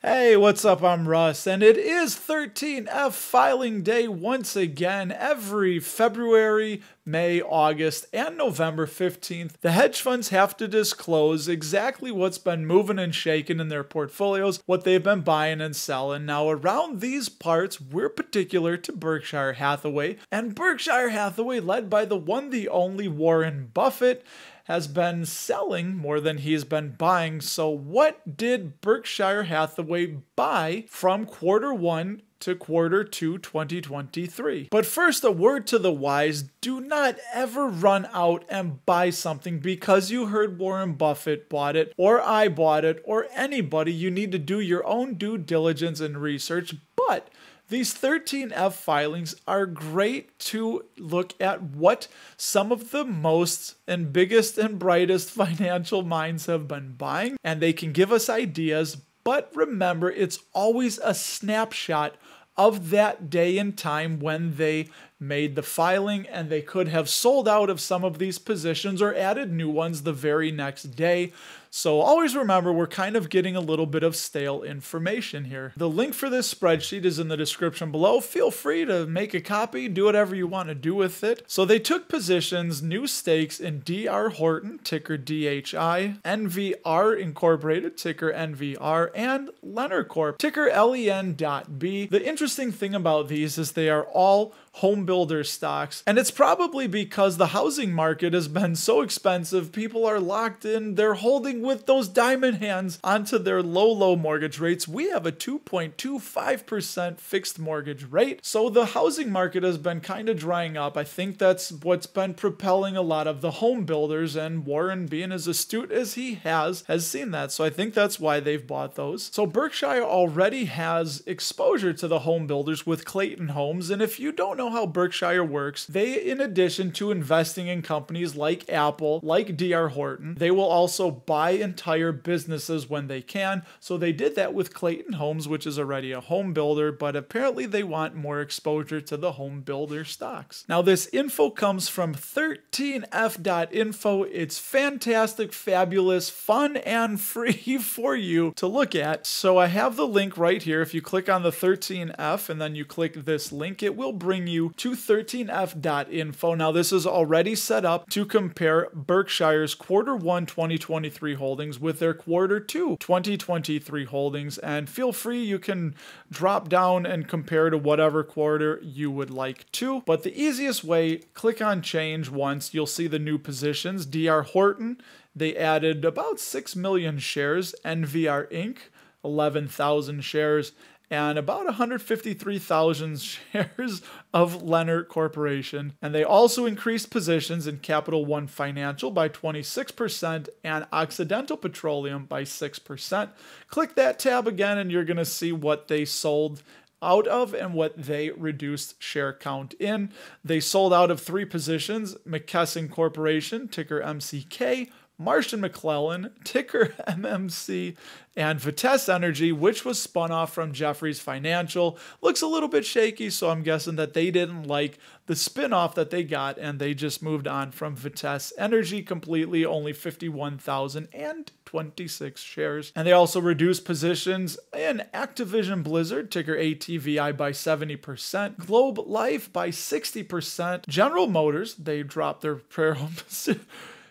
Hey, what's up? I'm Russ, and it is 13F filing day once again. Every February, May, August, and November 15th, the hedge funds have to disclose exactly what's been moving and shaking in their portfolios, what they've been buying and selling. Now, around these parts, we're particular to Berkshire Hathaway, and Berkshire Hathaway, led by the one, the only Warren Buffett, has been selling more than he's been buying. So what did Berkshire Hathaway buy from quarter one to quarter two 2023? But first, a word to the wise: do not ever run out and buy something because you heard Warren Buffett bought it, or I bought it, or anybody. You need to do your own due diligence and research. But these 13F filings are great to look at what some of the most and biggest and brightest financial minds have been buying, and they can give us ideas. But remember, it's always a snapshot of that day and time when they made the filing, and they could have sold out of some of these positions or added new ones the very next day. So always remember, we're kind of getting a little bit of stale information here. The link for this spreadsheet is in the description below. Feel free to make a copy, do whatever you want to do with it. So they took positions, new stakes in DR Horton, ticker DHI, NVR Incorporated, ticker NVR, and Lenner Corp, ticker LEN.B. The interesting thing about these is they are all home builder stocks, and it's probably because the housing market has been so expensive. People are locked in, they're holding with those diamond hands onto their low mortgage rates. We have a 2.25% fixed mortgage rate, so the housing market has been kind of drying up. I think that's what's been propelling a lot of the home builders, and Warren, being as astute as he has seen that. So I think that's why they've bought those. So Berkshire already has exposure to the home builders with Clayton Homes, and if you don't know how Berkshire works, they, in addition to investing in companies like Apple, like DR Horton, they will also buy entire businesses when they can. So they did that with Clayton Homes, which is already a home builder, but apparently they want more exposure to the home builder stocks. Now, this info comes from 13f.info. It's fantastic, fabulous, fun, and free for you to look at. So I have the link right here. If you click on the 13F and then you click this link, it will bring you to 13f.info. Now, this is already set up to compare Berkshire's quarter one 2023 holdings with their quarter two 2023 holdings, and feel free, you can drop down and compare to whatever quarter you would like to. But the easiest way, click on change once, you'll see the new positions. DR Horton, they added about 6 million shares, NVR Inc., 11,000 shares, and about 153,000 shares of Lenner Corporation. And they also increased positions in Capital One Financial by 26% and Occidental Petroleum by 6%. Click that tab again and you're going to see what they sold out of and what they reduced share count in. They sold out of 3 positions: McKesson Corporation, ticker MCK, Marsh & McClellan, ticker MMC, and Vitesse Energy, which was spun off from Jefferies Financial. Looks a little bit shaky, so I'm guessing that they didn't like the spin-off that they got, and they just moved on from Vitesse Energy completely, only 51,026 shares. And they also reduced positions in Activision Blizzard, ticker ATVI, by 70%, Globe Life by 60%, General Motors, they dropped their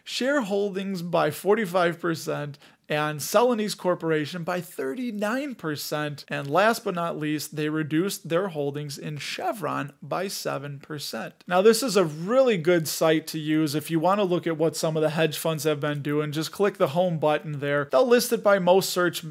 shareholdings by 45%, and Celanese Corporation by 39%. And last but not least, they reduced their holdings in Chevron by 7%. Now, this is a really good site to use if you want to look at what some of the hedge funds have been doing. Just click the home button there. They'll list it by most searched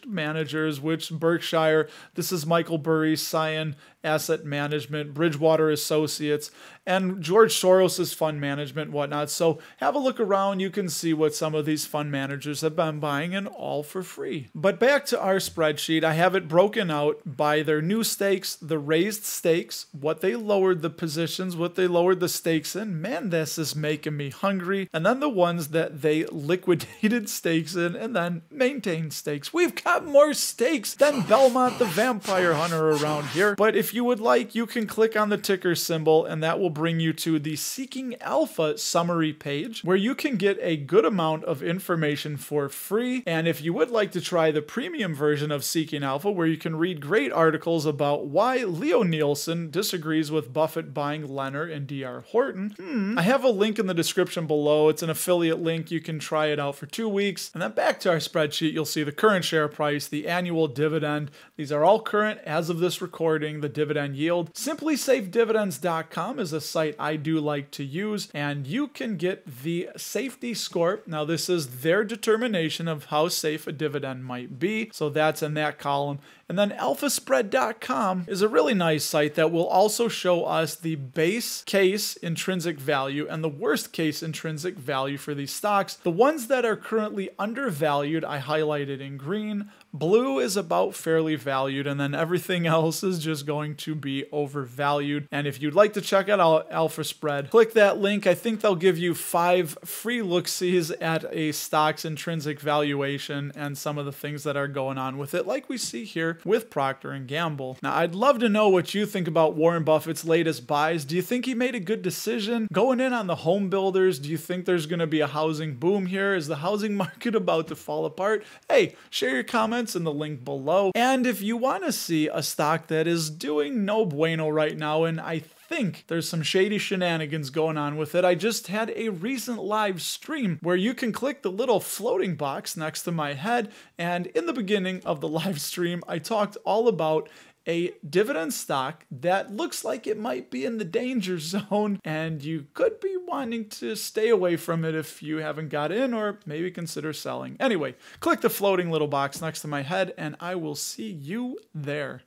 managers, which Berkshire, this is Michael Burry, Cyan Asset Management, Bridgewater Associates, and George Soros's fund management, whatnot. So have a look around. You can see what some of these fund managers have been buying, and all for free. But back to our spreadsheet, I have it broken out by their new stakes, the raised stakes, what they lowered the positions, what they lowered the stakes in. Man, this is making me hungry. And then the ones that they liquidated stakes in and then maintained stakes. We've got more stakes than Belmont the Vampire Hunter around here. But if you would like, you can click on the ticker symbol and that will bring you to the Seeking Alpha summary page where you can get a good amount of information for free. And if you would like to try the premium version of Seeking Alpha, where you can read great articles about why Leo Nielsen disagrees with Buffett buying Leonard and D.R. Horton, I have a link in the description below. It's an affiliate link. You can try it out for 2 weeks. And then back to our spreadsheet, you'll see the current share price, the annual dividend. These are all current as of this recording, the dividend yield. SimplySafeDividends.com is a site I do like to use, and you can get the safety score. Now, this is their determination of how safe a dividend might be, so that's in that column. And then alphaspread.com is a really nice site that will also show us the base case intrinsic value and the worst case intrinsic value for these stocks. The ones that are currently undervalued, I highlighted in green. Blue is about fairly valued, and then everything else is just going to be overvalued. And if you'd like to check out Alpha Spread, click that link. I think they'll give you 5 free look-sees at a stock's intrinsic valuation and some of the things that are going on with it, like we see here with Procter & Gamble. Now, I'd love to know what you think about Warren Buffett's latest buys. Do you think he made a good decision going in on the home builders? Do you think there's going to be a housing boom here? Is the housing market about to fall apart? Hey, share your comments in the link below. And if you want to see a stock that is doing no bueno right now, and I think there's some shady shenanigans going on with it, I just had a recent live stream where you can click the little floating box next to my head, and in the beginning of the live stream I talked all about a dividend stock that looks like it might be in the danger zone, and you could be wanting to stay away from it if you haven't got in, or maybe consider selling. Anyway, click the floating little box next to my head and I will see you there.